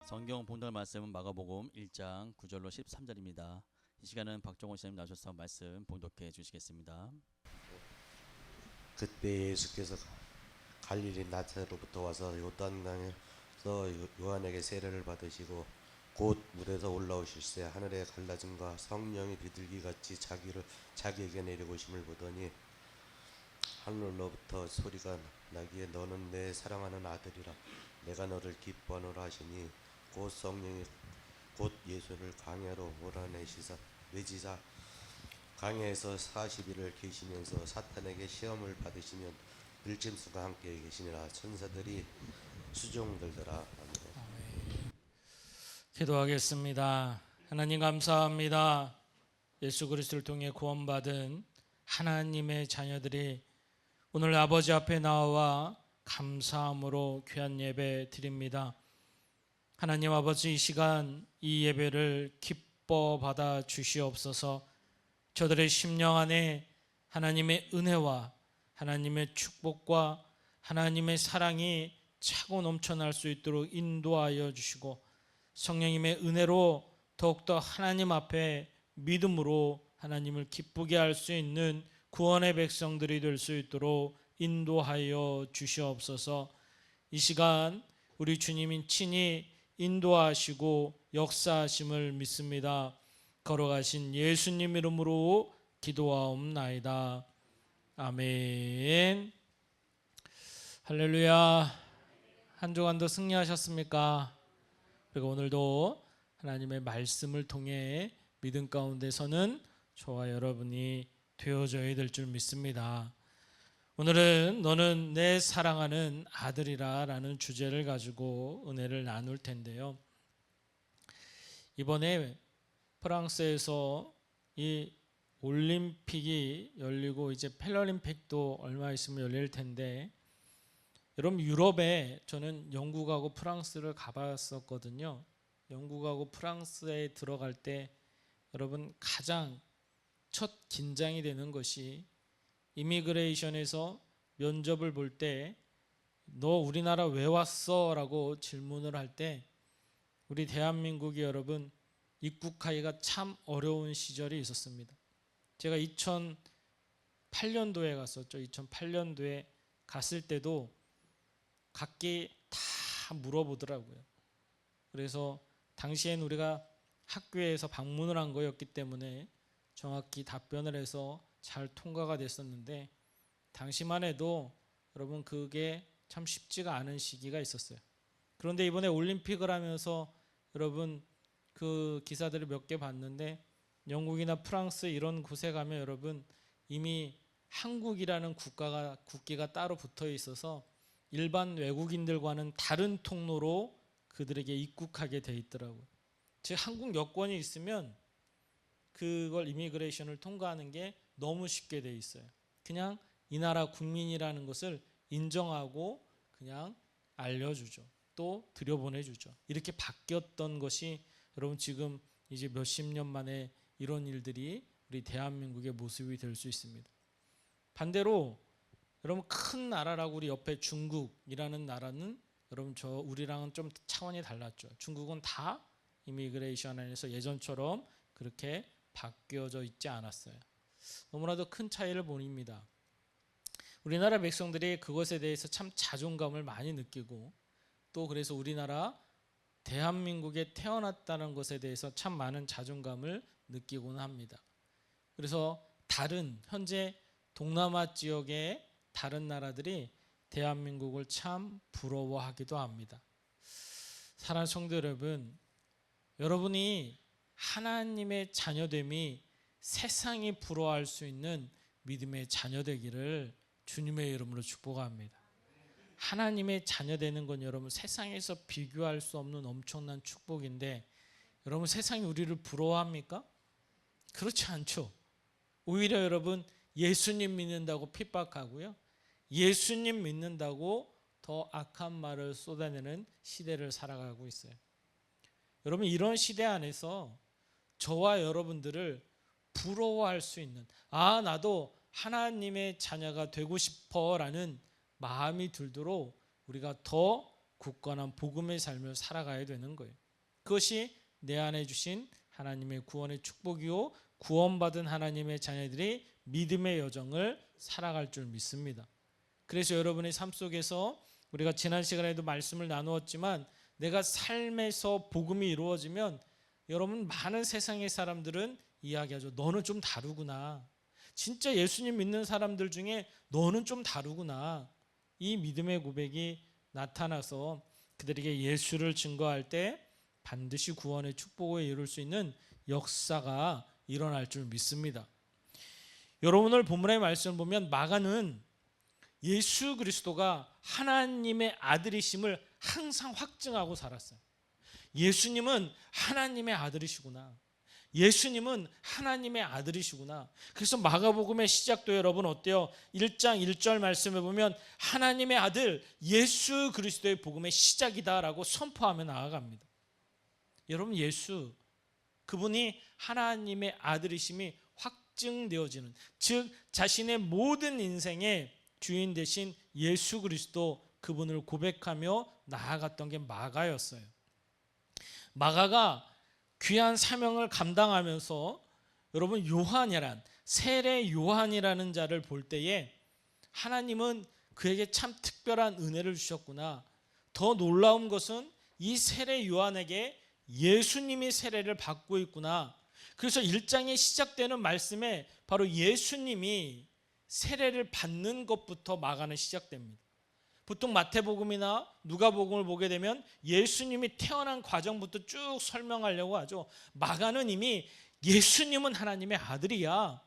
성경 본달 말씀은 마가복음 1장 9절로 13절입니다. 이 시간은 박종원 씨님 나오셔서 말씀 봉독해 주시겠습니다. 그때 예수께서 갈릴리 나사로부터 와서 요단강에서 요한에게 세례를 받으시고 곧 물에서 올라오실새 하늘의 갈라짐과 성령이 비둘기 같이 자기에게 내려오심을 보더니 하늘로부터 소리가 나기에 너는 내 사랑하는 아들이라 내가 너를 기뻐하노라 하시니 곧 성령이 곧 예수를 광야로 몰아내시사 외지사 광야에서 40일을 계시면서 사탄에게 시험을 받으시면 들짐승과 함께 계시니라. 천사들이 수종들더라. 아멘. 기도하겠습니다. 하나님 감사합니다. 예수 그리스도를 통해 구원받은 하나님의 자녀들이 오늘 아버지 앞에 나와 감사함으로 귀한 예배 드립니다. 하나님 아버지, 이 시간 이 예배를 기뻐 받아 주시옵소서. 저들의 심령 안에 하나님의 은혜와 하나님의 축복과 하나님의 사랑이 차고 넘쳐날 수 있도록 인도하여 주시고, 성령님의 은혜로 더욱더 하나님 앞에 믿음으로 하나님을 기쁘게 할 수 있는 구원의 백성들이 될 수 있도록 인도하여 주시옵소서. 이 시간 우리 주님이 친히 인도하시고 역사하심을 믿습니다. 걸어가신 예수님 이름으로 기도하옵나이다. 아멘. 할렐루야. 한 주간도 승리하셨습니까? 그리고 오늘도 하나님의 말씀을 통해 믿음 가운데서는 저와 여러분이 되어져야 될 줄 믿습니다. 오늘은 너는 내 사랑하는 아들이라 라는 주제를 가지고 은혜를 나눌 텐데요. 이번에 프랑스에서 이 올림픽이 열리고 이제 패럴림픽도 얼마 있으면 열릴 텐데, 여러분 유럽에 저는 영국하고 프랑스를 가봤었거든요. 영국하고 프랑스에 들어갈 때 여러분 가장 첫 긴장이 되는 것이 이미그레이션에서 면접을 볼 때 너 우리나라 왜 왔어? 라고 질문을 할 때 우리 대한민국이 여러분 입국하기가 참 어려운 시절이 있었습니다. 제가 2008년도에 갔었죠. 2008년도에 갔을 때도 각기 다 물어보더라고요. 그래서 당시엔 우리가 학교에서 방문을 한 거였기 때문에 정확히 답변을 해서 잘 통과가 됐었는데, 당시만 해도 여러분 그게 참 쉽지가 않은 시기가 있었어요. 그런데 이번에 올림픽을 하면서 여러분 그 기사들을 몇 개 봤는데, 영국이나 프랑스 이런 곳에 가면 여러분 이미 한국이라는 국기가 따로 붙어 있어서 일반 외국인들과는 다른 통로로 그들에게 입국하게 돼 있더라고요. 즉 한국 여권이 있으면 그걸 이미그레이션을 통과하는 게 너무 쉽게 돼 있어요. 그냥 이 나라 국민이라는 것을 인정하고 그냥 알려주죠. 또 들여보내주죠. 이렇게 바뀌었던 것이 여러분 지금 이제 몇십 년 만에 이런 일들이 우리 대한민국의 모습이 될 수 있습니다. 반대로 여러분 큰 나라라고 우리 옆에 중국이라는 나라는 여러분 우리랑은 좀 차원이 달랐죠. 중국은 다 이미그레이션 안에서 예전처럼 그렇게 바뀌어져 있지 않았어요. 너무나도 큰 차이를 보입니다. 우리나라 백성들이 그것에 대해서 참 자존감을 많이 느끼고, 또 그래서 우리나라 대한민국에 태어났다는 것에 대해서 참 많은 자존감을 느끼고는 합니다. 그래서 현재 동남아 지역의 다른 나라들이 대한민국을 참 부러워하기도 합니다. 사랑하는 성도 여러분, 여러분이 하나님의 자녀됨이 세상이 부러워할 수 있는 믿음의 자녀 되기를 주님의 이름으로 축복합니다. 하나님의 자녀 되는 건 여러분 세상에서 비교할 수 없는 엄청난 축복인데, 여러분 세상이 우리를 부러워합니까? 그렇지 않죠. 오히려 여러분 예수님 믿는다고 핍박하고요, 예수님 믿는다고 더 악한 말을 쏟아내는 시대를 살아가고 있어요. 여러분 이런 시대 안에서 저와 여러분들을 부러워할 수 있는, 나도 하나님의 자녀가 되고 싶어 라는 마음이 들도록 우리가 더 굳건한 복음의 삶을 살아가야 되는 거예요. 그것이 내 안에 주신 하나님의 구원의 축복이요 구원받은 하나님의 자녀들이 믿음의 여정을 살아갈 줄 믿습니다. 그래서 여러분의 삶 속에서 우리가 지난 시간에도 말씀을 나누었지만 내가 삶에서 복음이 이루어지면 여러분 많은 세상의 사람들은 이야기하죠. 너는 좀 다르구나. 진짜 예수님 믿는 사람들 중에 너는 좀 다르구나. 이 믿음의 고백이 나타나서 그들에게 예수를 증거할 때 반드시 구원의 축복을 이룰 수 있는 역사가 일어날 줄 믿습니다. 여러분 오늘 본문의 말씀을 보면 마가는 예수 그리스도가 하나님의 아들이심을 항상 확증하고 살았어요. 예수님은 하나님의 아들이시구나. 예수님은 하나님의 아들이시구나. 그래서 마가복음의 시작도 여러분 어때요? 1장 1절 말씀에 보면 하나님의 아들 예수 그리스도의 복음의 시작이다라고 선포하며 나아갑니다. 여러분 예수 그분이 하나님의 아들이심이 확증되어지는, 즉 자신의 모든 인생의 주인 되신 예수 그리스도 그분을 고백하며 나아갔던 게 마가였어요. 마가가 귀한 사명을 감당하면서 여러분 요한이란 세례 요한이라는 자를 볼 때에 하나님은 그에게 참 특별한 은혜를 주셨구나. 더 놀라운 것은 이 세례 요한에게 예수님이 세례를 받고 있구나. 그래서 1장에 시작되는 말씀에 바로 예수님이 세례를 받는 것부터 마가는 시작됩니다. 보통 마태복음이나 누가복음을 보게 되면 예수님이 태어난 과정부터 쭉 설명하려고 하죠. 마가는 이미 예수님은 하나님의 아들이야.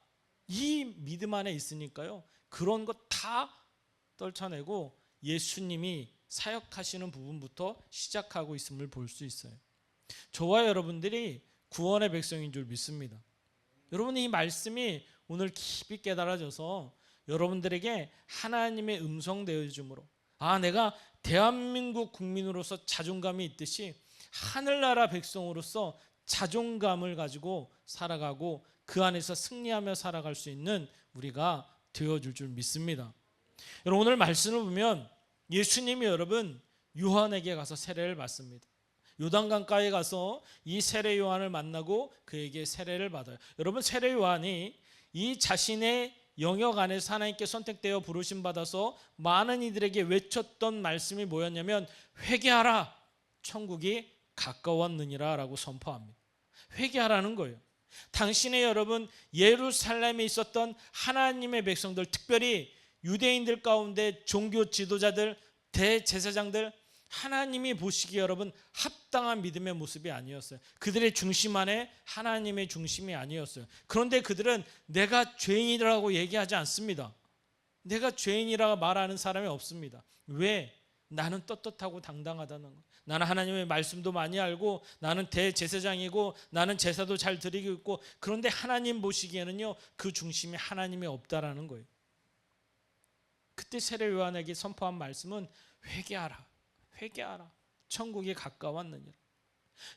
이 믿음 안에 있으니까요. 그런 것 다 떨쳐내고 예수님이 사역하시는 부분부터 시작하고 있음을 볼 수 있어요. 저와 여러분들이 구원의 백성인 줄 믿습니다. 여러분 이 말씀이 오늘 깊이 깨달아져서 여러분들에게 하나님의 음성 되어줌으로 내가 대한민국 국민으로서 자존감이 있듯이 하늘나라 백성으로서 자존감을 가지고 살아가고 그 안에서 승리하며 살아갈 수 있는 우리가 되어줄 줄 믿습니다. 여러분 오늘 말씀을 보면 예수님이 여러분 요한에게 가서 세례를 받습니다. 요단강가에 가서 이 세례 요한을 만나고 그에게 세례를 받아요. 여러분 세례 요한이 이 자신의 영역 안에서 하나님께 선택되어 부르심 받아서 많은 이들에게 외쳤던 말씀이 뭐였냐면 회개하라 천국이 가까웠느니라 라고 선포합니다. 회개하라는 거예요. 당신의 여러분 예루살렘에 있었던 하나님의 백성들, 특별히 유대인들 가운데 종교 지도자들, 대제사장들, 하나님이 보시기에 여러분 합당한 믿음의 모습이 아니었어요. 그들의 중심 안에 하나님의 중심이 아니었어요. 그런데 그들은 내가 죄인이라고 얘기하지 않습니다. 내가 죄인이라고 말하는 사람이 없습니다. 왜? 나는 떳떳하고 당당하다는 거예요. 나는 하나님의 말씀도 많이 알고 나는 대제사장이고 나는 제사도 잘 드리고 있고, 그런데 하나님 보시기에는요 그 중심에 하나님이 없다라는 거예요. 그때 세례 요한에게 선포한 말씀은 회개하라. 회개하라. 천국이 가까웠느니라.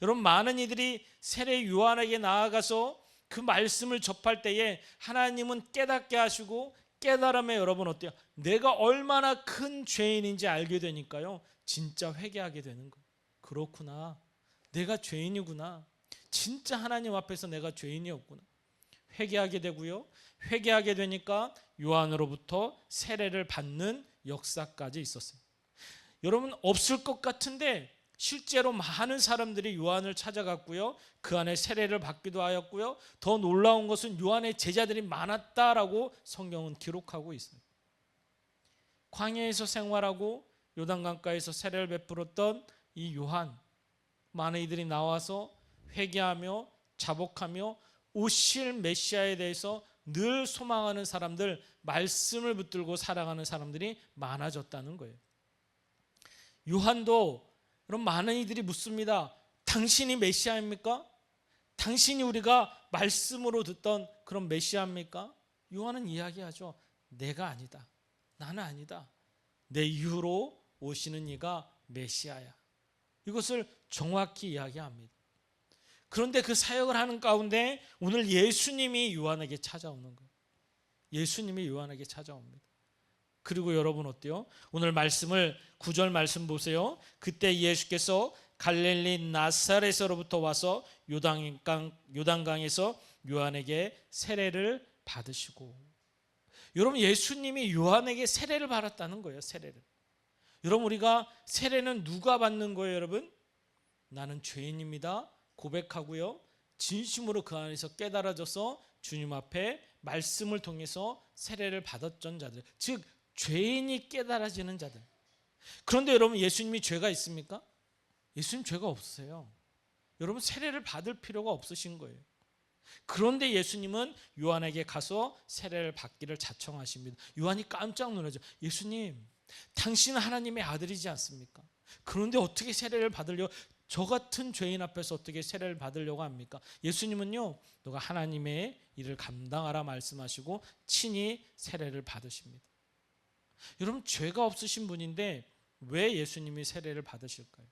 여러분 많은 이들이 세례 요한에게 나아가서 그 말씀을 접할 때에 하나님은 깨닫게 하시고 깨달음에 여러분 어때요? 내가 얼마나 큰 죄인인지 알게 되니까요 진짜 회개하게 되는 거예요. 그렇구나. 내가 죄인이구나. 진짜 하나님 앞에서 내가 죄인이었구나. 회개하게 되고요. 회개하게 되니까 요한으로부터 세례를 받는 역사까지 있었어요. 여러분 없을 것 같은데 실제로 많은 사람들이 요한을 찾아갔고요. 그 안에 세례를 받기도 하였고요. 더 놀라운 것은 요한의 제자들이 많았다라고 성경은 기록하고 있어요. 광야에서 생활하고 요단강가에서 세례를 베풀었던 이 요한, 많은 이들이 나와서 회개하며 자복하며 오실 메시아에 대해서 늘 소망하는 사람들, 말씀을 붙들고 살아가는 사람들이 많아졌다는 거예요. 요한도 그럼 많은 이들이 묻습니다. 당신이 메시아입니까? 당신이 우리가 말씀으로 듣던 그런 메시아입니까? 요한은 이야기하죠. 내가 아니다. 나는 아니다. 내 이후로 오시는 이가 메시아야. 이것을 정확히 이야기합니다. 그런데 그 사역을 하는 가운데 오늘 예수님이 요한에게 찾아오는 거예요. 예수님이 요한에게 찾아옵니다. 그리고 여러분 어때요? 오늘 말씀을 9절 말씀 보세요. 그때 예수께서 갈릴리 나사렛으로부터 와서 요단강에서 요한에게 세례를 받으시고. 여러분, 예수님이 요한에게 세례를 받았다는 거예요. 세례를. 여러분, 우리가 세례는 누가 받는 거예요? 여러분, 나는 죄인입니다 고백하고요, 진심으로 그 안에서 깨달아져서 주님 앞에 말씀을 통해서 세례를 받았던 자들, 즉 죄인이 깨달아지는 자들. 그런데 여러분, 예수님이 죄가 있습니까? 예수님 죄가 없으세요. 여러분, 세례를 받을 필요가 없으신 거예요. 그런데 예수님은 요한에게 가서 세례를 받기를 자청하십니다. 요한이 깜짝 놀라죠. 예수님, 당신은 하나님의 아들이지 않습니까? 그런데 어떻게 세례를 받으려고, 저 같은 죄인 앞에서 어떻게 세례를 받으려고 합니까? 예수님은요, 너가 하나님의 일을 감당하라 말씀하시고 친히 세례를 받으십니다. 여러분, 죄가 없으신 분인데 왜 예수님이 세례를 받으실까요?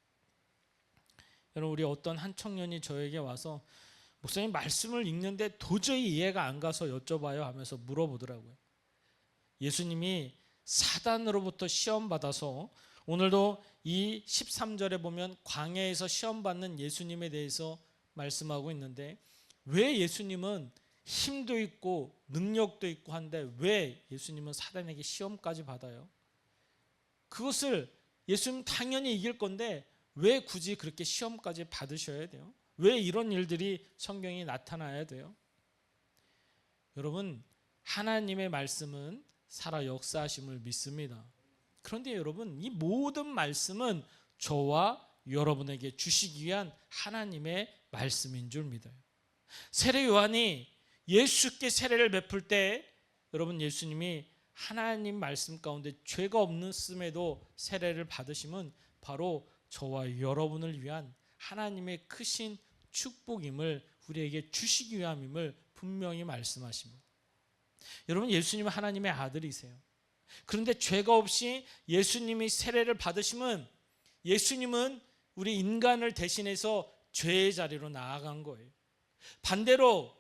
여러분, 우리 어떤 한 청년이 저에게 와서 목사님, 말씀을 읽는데 도저히 이해가 안 가서 여쭤봐요 하면서 물어보더라고요. 예수님이 사단으로부터 시험 받아서, 오늘도 이 13절에 보면 광야에서 시험 받는 예수님에 대해서 말씀하고 있는데, 왜 예수님은 힘도 있고 능력도 있고 한데 왜 예수님은 사단에게 시험까지 받아요? 그것을 예수님 당연히 이길 건데 왜 굳이 그렇게 시험까지 받으셔야 돼요? 왜 이런 일들이 성경에 나타나야 돼요? 여러분, 하나님의 말씀은 살아 역사하심을 믿습니다. 그런데 여러분, 이 모든 말씀은 저와 여러분에게 주시기 위한 하나님의 말씀인 줄 믿어요. 세례 요한이 예수께 세례를 베풀 때, 여러분, 예수님이 하나님 말씀 가운데 죄가 없음에도 세례를 받으심은 바로 저와 여러분을 위한 하나님의 크신 축복임을 우리에게 주시기 위함임을 분명히 말씀하십니다. 여러분, 예수님은 하나님의 아들이세요. 그런데 죄가 없이 예수님이 세례를 받으심은, 예수님은 우리 인간을 대신해서 죄의 자리로 나아간 거예요. 반대로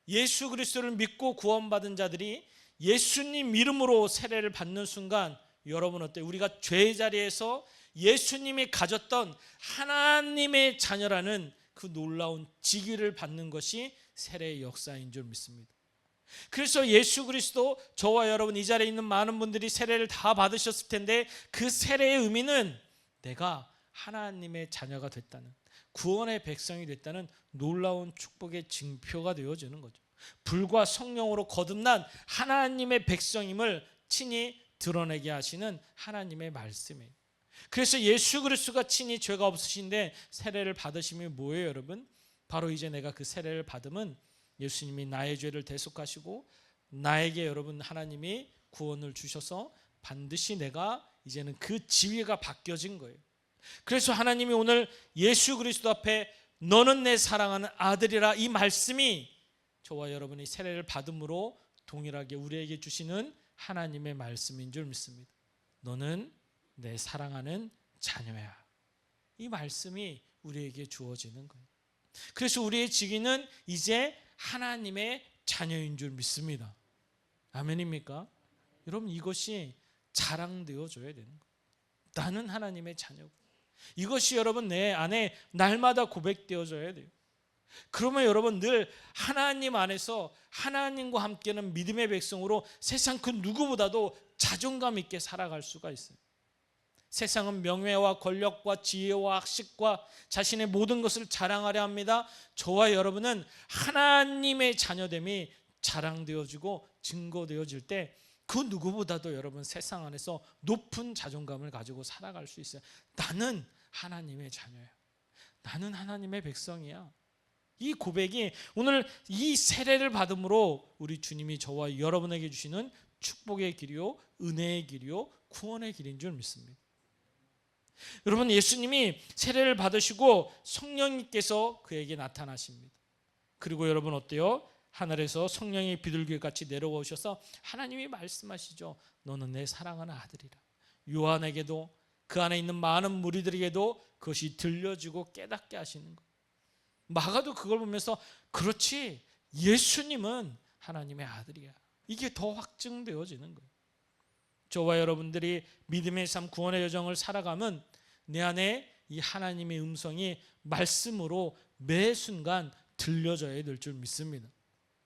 예수 그리스도를 믿고 구원받은 자들이 예수님 이름으로 세례를 받는 순간, 여러분 어때요? 우리가 죄의 자리에서 예수님이 가졌던 하나님의 자녀라는 그 놀라운 직위를 받는 것이 세례의 역사인 줄 믿습니다. 그래서 예수 그리스도, 저와 여러분, 이 자리에 있는 많은 분들이 세례를 다 받으셨을 텐데, 그 세례의 의미는 내가 하나님의 자녀가 됐다는, 구원의 백성이 됐다는 놀라운 축복의 징표가 되어지는 거죠. 불과 성령으로 거듭난 하나님의 백성임을 친히 드러내게 하시는 하나님의 말씀이에요. 그래서 예수 그리스도가 친히 죄가 없으신데 세례를 받으심이 뭐예요, 여러분? 바로 이제 내가 그 세례를 받으면 예수님이 나의 죄를 대속하시고 나에게, 여러분, 하나님이 구원을 주셔서 반드시 내가 이제는 그 지위가 바뀌어진 거예요. 그래서 하나님이 오늘 예수 그리스도 앞에 너는 내 사랑하는 아들이라, 이 말씀이 저와 여러분이 세례를 받음으로 동일하게 우리에게 주시는 하나님의 말씀인 줄 믿습니다. 너는 내 사랑하는 자녀야. 이 말씀이 우리에게 주어지는 거예요. 그래서 우리의 직위는 이제 하나님의 자녀인 줄 믿습니다. 아멘입니까? 여러분, 이것이 자랑되어져야 되는 거예요. 나는 하나님의 자녀고. 이것이 여러분 내 안에 날마다 고백되어져야 돼요. 그러면 여러분 늘 하나님 안에서 하나님과 함께하는 믿음의 백성으로 세상 그 누구보다도 자존감 있게 살아갈 수가 있어요. 세상은 명예와 권력과 지혜와 학식과 자신의 모든 것을 자랑하려 합니다. 저와 여러분은 하나님의 자녀됨이 자랑되어지고 증거되어질 때 그 누구보다도 여러분 세상 안에서 높은 자존감을 가지고 살아갈 수 있어요. 나는 하나님의 자녀야. 나는 하나님의 백성이야. 이 고백이 오늘 이 세례를 받음으로 우리 주님이 저와 여러분에게 주시는 축복의 길이요, 은혜의 길이요, 구원의 길인 줄 믿습니다. 여러분, 예수님이 세례를 받으시고 성령님께서 그에게 나타나십니다. 그리고 여러분 어때요? 하늘에서 성령이 비둘기같이 내려오셔서 하나님이 말씀하시죠. 너는 내 사랑하는 아들이라. 요한에게도 그 안에 있는 많은 무리들에게도 그것이 들려지고 깨닫게 하시는 거예요. 마가도 그걸 보면서 그렇지, 예수님은 하나님의 아들이야. 이게 더 확증되어지는 거예요. 저와 여러분들이 믿음의 삶, 구원의 여정을 살아가면 내 안에 이 하나님의 음성이 말씀으로 매 순간 들려져야 될 줄 믿습니다.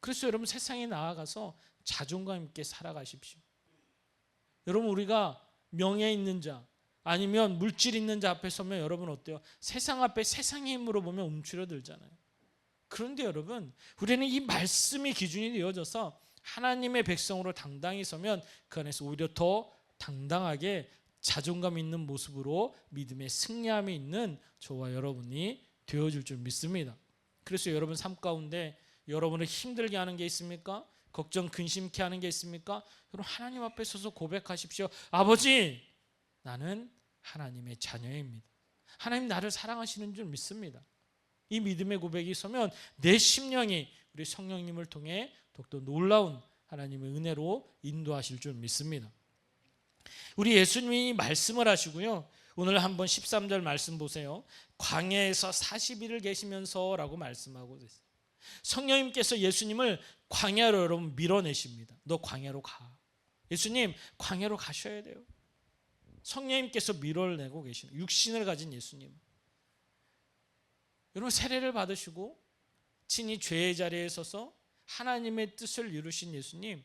그래서 여러분 세상에 나아가서 자존감 있게 살아가십시오. 여러분 우리가 명예 있는 자 아니면 물질 있는 자 앞에 서면 여러분 어때요? 세상 앞에 세상의 힘으로 보면 움츠러들잖아요. 그런데 여러분 우리는 이 말씀이 기준이 되어져서 하나님의 백성으로 당당히 서면 그 안에서 오히려 더 당당하게 자존감 있는 모습으로 믿음의 승리함이 있는 저와 여러분이 되어줄 줄 믿습니다. 그래서 여러분 삶 가운데 여러분을 힘들게 하는 게 있습니까? 걱정 근심케 하는 게 있습니까? 여러분 하나님 앞에 서서 고백하십시오. 아버지, 나는 하나님의 자녀입니다. 하나님 나를 사랑하시는 줄 믿습니다. 이 믿음의 고백이 있으면 내 심령이 우리 성령님을 통해 더욱더 놀라운 하나님의 은혜로 인도하실 줄 믿습니다. 우리 예수님이 말씀을 하시고요. 오늘 한번 13절 말씀 보세요. 광야에서 40일을 계시면서 라고 말씀하고 있어요. 성령님께서 예수님을 광야로 여러분 밀어내십니다. 너 광야로 가. 예수님 광야로 가셔야 돼요. 성령님께서 밀어내고 계시는 육신을 가진 예수님. 여러분 세례를 받으시고 친히 죄의 자리에 서서 하나님의 뜻을 이루신 예수님,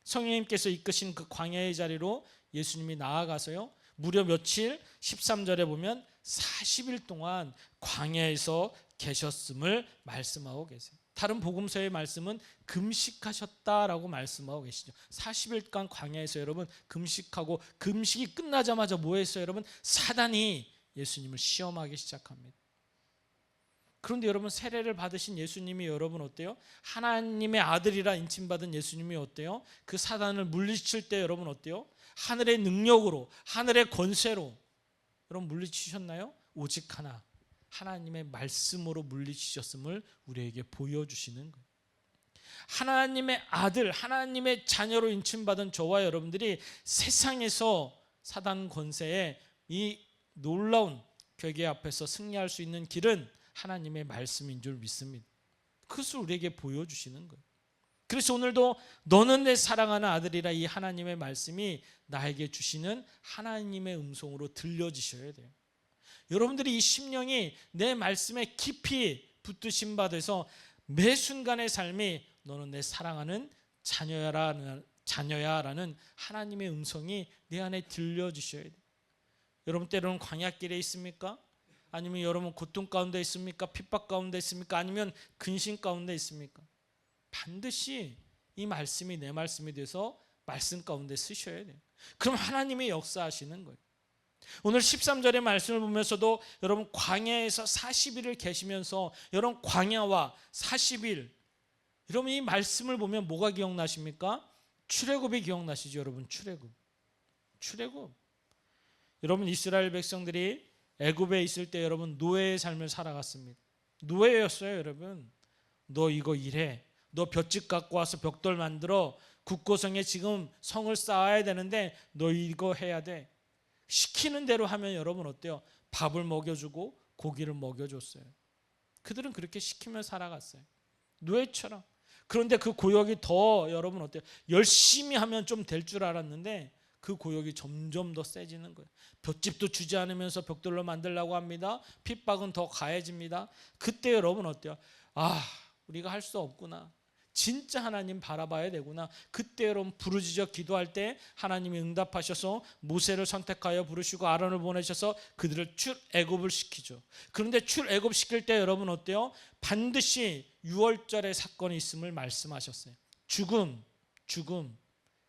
성령님께서 이끄신 그 광야의 자리로 예수님이 나아가서요. 무려 며칠 13절에 보면 40일 동안 광야에서 계셨음을 말씀하고 계세요. 다른 복음서의 말씀은 금식하셨다라고 말씀하고 계시죠. 40일간 광야에서 여러분 금식하고 금식이 끝나자마자 뭐 했어요? 여러분 사단이 예수님을 시험하기 시작합니다. 그런데 여러분 세례를 받으신 예수님이 여러분 어때요? 하나님의 아들이라 인칭받은 예수님이 어때요? 그 사단을 물리칠 때 여러분 어때요? 하늘의 능력으로 하늘의 권세로 여러분 물리치셨나요? 오직 하나 하나님의 말씀으로 물리치셨음을 우리에게 보여주시는 거예요. 하나님의 아들 하나님의 자녀로 인칭받은 저와 여러분들이 세상에서 사단 권세에 이 놀라운 괴계 앞에서 승리할 수 있는 길은 하나님의 말씀인 줄 믿습니다. 그것을 우리에게 보여주시는 거예요. 그래서 오늘도 너는 내 사랑하는 아들이라 이 하나님의 말씀이 나에게 주시는 하나님의 음성으로 들려지셔야 돼요. 여러분들이 이 심령이 내 말씀에 깊이 붙드신 바 돼서 매 순간의 삶이 너는 내 사랑하는 자녀야라는 하나님의 음성이 내 안에 들려주셔야 돼요. 여러분 때로는 광야길에 있습니까? 아니면 여러분 고통 가운데 있습니까? 핍박 가운데 있습니까? 아니면 근심 가운데 있습니까? 반드시 이 말씀이 내 말씀이 돼서 말씀 가운데 쓰셔야 돼요. 그럼 하나님이 역사하시는 거예요. 오늘 13절의 말씀을 보면서도 여러분 광야에서 40일을 계시면서 여러분 광야와 40일 여러분 이 말씀을 보면 뭐가 기억나십니까? 출애굽이 기억나시죠? 여러분 출애굽 여러분 이스라엘 백성들이 애굽에 있을 때 여러분 노예의 삶을 살아갔습니다. 노예였어요. 여러분 너 이거 일해. 너 볏짚 갖고 와서 벽돌 만들어 국고성에 지금 성을 쌓아야 되는데 너 이거 해야 돼. 시키는 대로 하면 여러분 어때요? 밥을 먹여주고 고기를 먹여줬어요. 그들은 그렇게 시키며 살아갔어요. 노예처럼. 그런데 그 고역이 더 여러분 어때요? 열심히 하면 좀 될 줄 알았는데 그 고역이 점점 더 세지는 거예요. 볏짚도 주지 않으면서 벽돌로 만들려고 합니다. 핍박은 더 가해집니다. 그때 여러분 어때요? 아, 우리가 할 수 없구나. 진짜 하나님 바라봐야 되구나. 그때 여러분 부르짖어 기도할 때 하나님이 응답하셔서 모세를 선택하여 부르시고 아론을 보내셔서 그들을 출애굽을 시키죠. 그런데 출애굽 시킬 때 여러분 어때요? 반드시 유월절의 사건이 있음을 말씀하셨어요. 죽음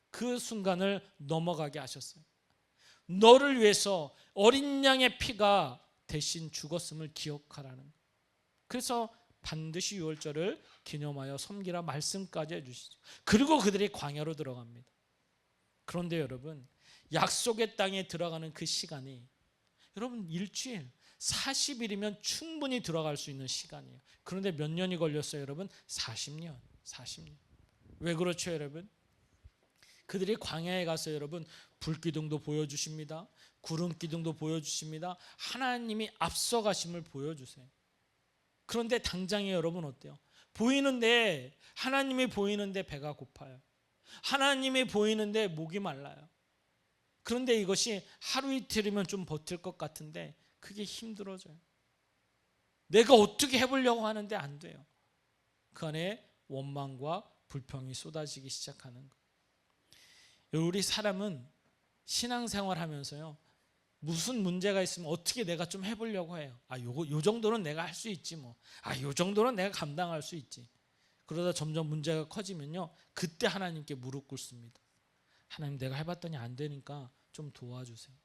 그 순간을 넘어가게 하셨어요. 너를 위해서 어린 양의 피가 대신 죽었음을 기억하라는 거예요. 그래서 반드시 유월절을 기념하여 섬기라 말씀까지 해주시죠. 그리고 그들이 광야로 들어갑니다. 그런데 여러분 약속의 땅에 들어가는 그 시간이 여러분 일주일 40일이면 충분히 들어갈 수 있는 시간이에요. 그런데 몇 년이 걸렸어요 여러분? 40년. 왜 그렇죠 여러분? 그들이 광야에 가서 여러분 불기둥도 보여주십니다. 구름기둥도 보여주십니다. 하나님이 앞서가심을 보여주세요. 그런데 당장에 여러분 어때요? 보이는데 하나님이 보이는데 배가 고파요. 하나님이 보이는데 목이 말라요. 그런데 이것이 하루 이틀이면 좀 버틸 것 같은데 그게 힘들어져요. 내가 어떻게 해보려고 하는데 안 돼요. 그 안에 원망과 불평이 쏟아지기 시작하는 거예요. 우리 사람은 신앙생활 하면서요, 무슨 문제가 있으면 어떻게 내가 좀 해보려고 해요. 요 정도는 내가 할 수 있지 뭐. 요 정도는 내가 감당할 수 있지. 그러다 점점 문제가 커지면요, 그때 하나님께 무릎 꿇습니다. 하나님, 내가 해봤더니 안 되니까 좀 도와주세요.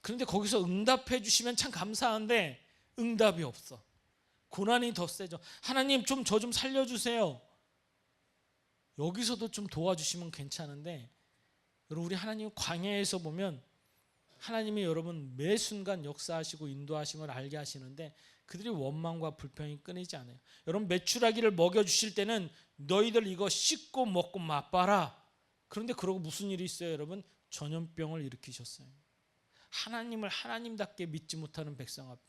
그런데 거기서 응답해 주시면 참 감사한데 응답이 없어. 고난이 더 세죠. 하나님, 좀 저 좀 살려주세요. 여기서도 좀 도와주시면 괜찮은데, 여러분, 우리 하나님 광야에서 보면 하나님이 여러분 매 순간 역사하시고 인도하심을 알게 하시는데 그들이 원망과 불평이 끊이지 않아요. 여러분, 메추라기를 먹여주실 때는 너희들 이거 씻고 먹고 맛봐라. 그런데 그러고 무슨 일이 있어요, 여러분? 전염병을 일으키셨어요. 하나님을 하나님답게 믿지 못하는 백성 앞에.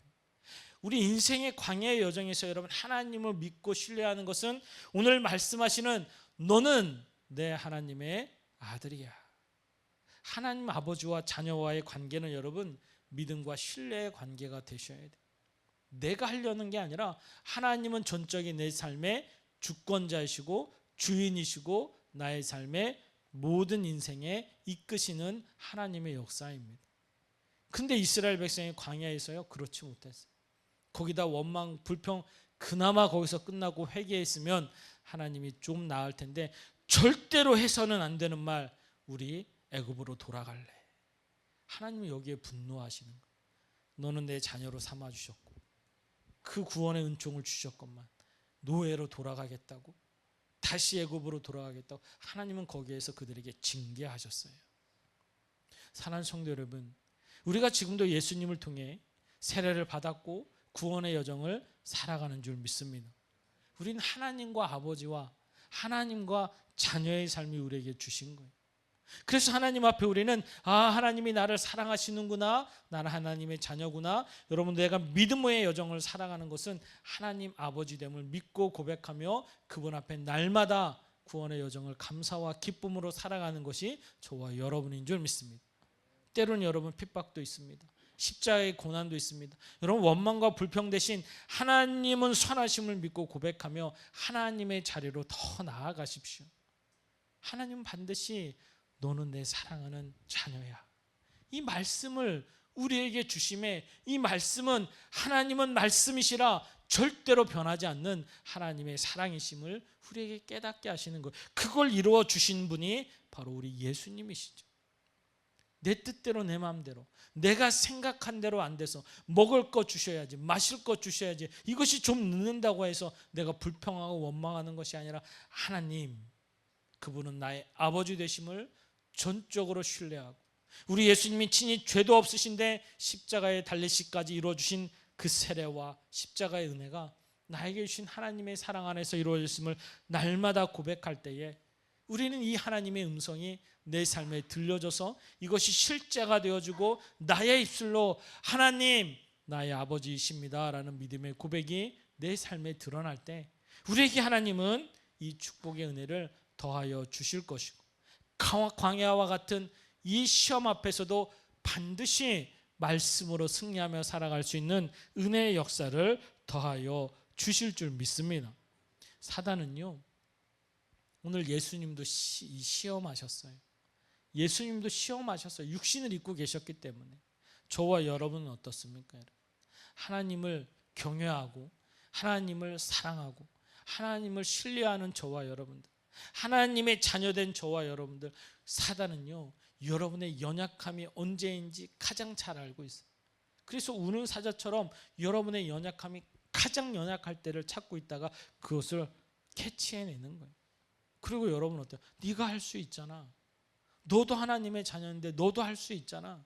우리 인생의 광야의 여정에서 여러분, 하나님을 믿고 신뢰하는 것은 오늘 말씀하시는 너는 내 하나님의 아들이야. 하나님 아버지와 자녀와의 관계는 여러분 믿음과 신뢰의 관계가 되셔야 돼요. 내가 하려는 게 아니라 하나님은 전적인 내 삶의 주권자이시고 주인이시고 나의 삶의 모든 인생에 이끄시는 하나님의 역사입니다. 근데 이스라엘 백성이 광야에서요, 그렇지 못했어요. 거기다 원망, 불평, 그나마 거기서 끝나고 회개했으면 하나님이 좀 나을 텐데 절대로 해서는 안 되는 말, 우리 애굽으로 돌아갈래. 하나님은 여기에 분노하시는 거예요. 너는 내 자녀로 삼아주셨고 그 구원의 은총을 주셨건만 노예로 돌아가겠다고, 다시 애굽으로 돌아가겠다고 하나님은 거기에서 그들에게 징계하셨어요. 사랑하는 성도 여러분, 우리가 지금도 예수님을 통해 세례를 받았고 구원의 여정을 살아가는 줄 믿습니다. 우리는 하나님과 아버지와 하나님과 자녀의 삶이 우리에게 주신 거예요. 그래서 하나님 앞에 우리는 하나님이 나를 사랑하시는구나, 나는 하나님의 자녀구나. 여러분, 내가 믿음의 여정을 살아가는 것은 하나님 아버지됨을 믿고 고백하며 그분 앞에 날마다 구원의 여정을 감사와 기쁨으로 살아가는 것이 저와 여러분인 줄 믿습니다. 때로는 여러분 핍박도 있습니다. 십자가의 고난도 있습니다. 여러분, 원망과 불평 대신 하나님은 선하심을 믿고 고백하며 하나님의 자리로 더 나아가십시오. 하나님은 반드시 너는 내 사랑하는 자녀야. 이 말씀을 우리에게 주심에, 이 말씀은 하나님은 말씀이시라 절대로 변하지 않는 하나님의 사랑이심을 우리에게 깨닫게 하시는 것. 그걸 이루어 주신 분이 바로 우리 예수님이시죠. 내 뜻대로 내 마음대로 내가 생각한 대로 안 돼서 먹을 것 주셔야지, 마실 것 주셔야지, 이것이 좀 늦는다고 해서 내가 불평하고 원망하는 것이 아니라 하나님, 그분은 나의 아버지 되심을 전적으로 신뢰하고 우리 예수님이 친히 죄도 없으신데 십자가에 달리시까지 이루어주신 그 세례와 십자가의 은혜가 나에게 주신 하나님의 사랑 안에서 이루어졌음을 날마다 고백할 때에 우리는 이 하나님의 음성이 내 삶에 들려져서 이것이 실제가 되어지고 나의 입술로 하나님 나의 아버지이십니다 라는 믿음의 고백이 내 삶에 드러날 때 우리에게 하나님은 이 축복의 은혜를 더하여 주실 것이고 광야와 같은 이 시험 앞에서도 반드시 말씀으로 승리하며 살아갈 수 있는 은혜의 역사를 더하여 주실 줄 믿습니다. 사단은요, 오늘 예수님도 시험하셨어요. 예수님도 시험하셨어요. 육신을 입고 계셨기 때문에. 저와 여러분은 어떻습니까? 하나님을 경외하고 하나님을 사랑하고 하나님을 신뢰하는 저와 여러분들, 하나님의 자녀된 저와 여러분들, 사단은요 여러분의 연약함이 언제인지 가장 잘 알고 있어요. 그래서 우는 사자처럼 여러분의 연약함이 가장 연약할 때를 찾고 있다가 그것을 캐치해내는 거예요. 그리고 여러분 어때요? 네가 할 수 있잖아. 너도 하나님의 자녀인데 너도 할 수 있잖아.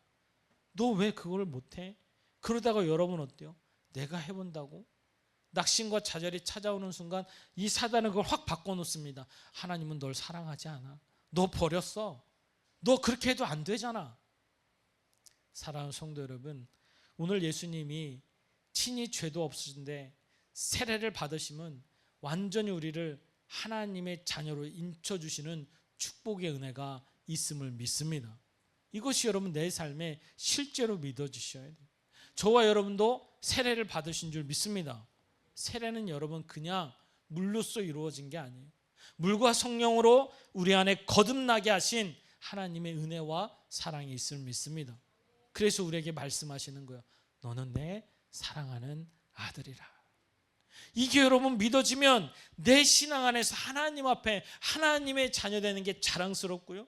너 왜 그걸 못해? 그러다가 여러분 어때요? 내가 해본다고? 낙심과 좌절이 찾아오는 순간 이 사단은 그걸 확 바꿔놓습니다. 하나님은 널 사랑하지 않아. 너 버렸어. 너 그렇게 해도 안 되잖아. 사랑하는 성도 여러분, 오늘 예수님이 친히 죄도 없으신데 세례를 받으시면 완전히 우리를 하나님의 자녀로 인쳐주시는 축복의 은혜가 있음을 믿습니다. 이것이 여러분 내 삶에 실제로 믿어주셔야 돼요. 저와 여러분도 세례를 받으신 줄 믿습니다. 세례는 여러분 그냥 물로써 이루어진 게 아니에요. 물과 성령으로 우리 안에 거듭나게 하신 하나님의 은혜와 사랑이 있음을 믿습니다. 그래서 우리에게 말씀하시는 거예요. 너는 내 사랑하는 아들이라. 이게 여러분 믿어지면 내 신앙 안에서 하나님 앞에 하나님의 자녀되는 게 자랑스럽고요,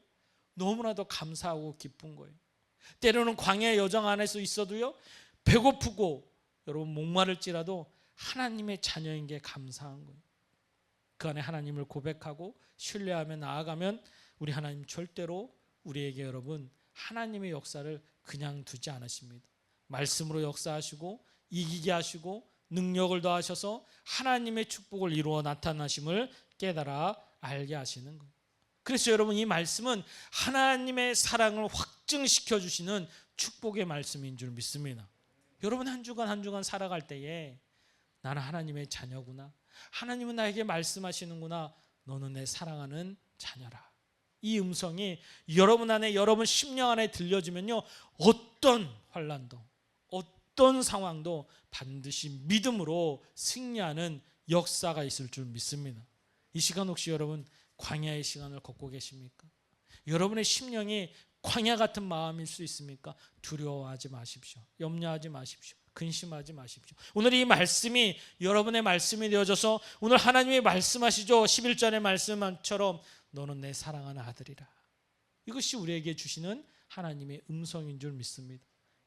너무나도 감사하고 기쁜 거예요. 때로는 광야의 여정 안에서 있어도요, 배고프고 여러분 목마를지라도 하나님의 자녀인 게 감사한 거예요. 그 안에 하나님을 고백하고 신뢰하며 나아가면 우리 하나님 절대로 우리에게 여러분 하나님의 역사를 그냥 두지 않으십니다. 말씀으로 역사하시고 이기게 하시고 능력을 더하셔서 하나님의 축복을 이루어 나타나심을 깨달아 알게 하시는 거예요. 그래서 여러분 이 말씀은 하나님의 사랑을 확증시켜 주시는 축복의 말씀인 줄 믿습니다. 여러분 한 주간 한 주간 살아갈 때에 나는 하나님의 자녀구나, 하나님은 나에게 말씀하시는구나, 너는 내 사랑하는 자녀라. 이 음성이 여러분 안에, 여러분 심령 안에 들려지면요, 어떤 환난도 어떤 상황도 반드시 믿음으로 승리하는 역사가 있을 줄 믿습니다. 이 시간 혹시 여러분 광야의 시간을 걷고 계십니까? 여러분의 심령이 광야 같은 마음일 수 있습니까? 두려워하지 마십시오. 염려하지 마십시오. 근심하지 마십시오. 오늘 이 말씀이 여러분의 말씀이 되어져서 오늘 하나님이 말씀하시죠. 11절의 말씀처럼 너는 내 사랑하는 아들이라. 이것이 우리에게 주시는 하나님의 음성인 줄 믿습니다.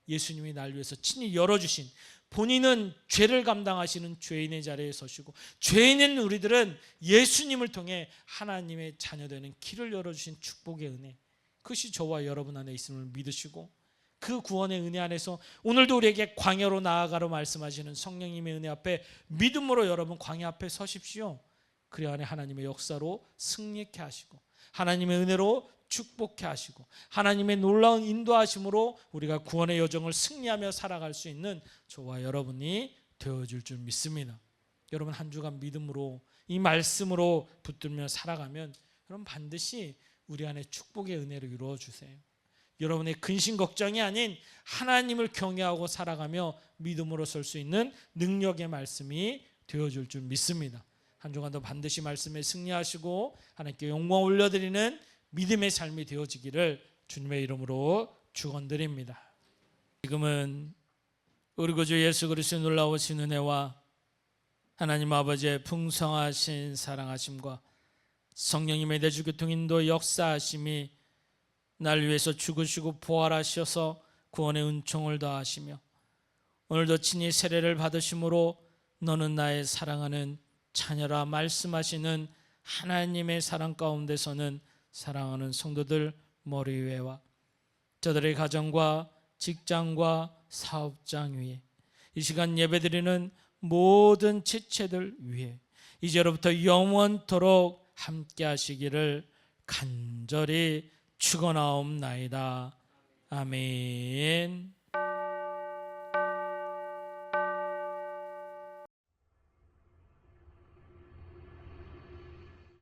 예수님이 날 위해서 친히 열어주신, 본인은 죄를 감당하시는 죄인의 자리에 서시고 죄인인 우리들은 예수님을 통해 하나님의 자녀되는 길을 열어주신 축복의 은혜, 그것이 저와 여러분 안에 있음을 믿으시고 그 구원의 은혜 안에서 오늘도 우리에게 광야로 나아가로 말씀하시는 성령님의 은혜 앞에 믿음으로 여러분 광야 앞에 서십시오. 그리 안에 하나님의 역사로 승리케 하시고 하나님의 은혜로 축복케 하시고 하나님의 놀라운 인도하심으로 우리가 구원의 여정을 승리하며 살아갈 수 있는 저와 여러분이 되어줄 줄 믿습니다. 여러분 한 주간 믿음으로 이 말씀으로 붙들며 살아가면 여러분 반드시 우리 안에 축복의 은혜를 이루어 주세요. 여러분의 근심 걱정이 아닌 하나님을 경외하고 살아가며 믿음으로 설 수 있는 능력의 말씀이 되어줄 줄 믿습니다. 한 주간도 반드시 말씀에 승리하시고 하나님께 영광 올려드리는 믿음의 삶이 되어지기를 주님의 이름으로 축원드립니다. 지금은 우리 구주 예수 그리스도의 놀라우신 은혜와 하나님 아버지의 풍성하신 사랑하심과 성령님의 내주교통 인도 역사하심이 날 위해서 죽으시고 부활하셔서 구원의 은총을 더하시며 오늘도 친히 세례를 받으심으로 너는 나의 사랑하는 자녀라 말씀하시는 하나님의 사랑 가운데서는 사랑하는 성도들 머리 위에와 저들의 가정과 직장과 사업장 위에 이 시간 예배드리는 모든 지체들 위에 이제로부터 영원토록 함께 하시기를 간절히 축원하옵나이다. 아멘.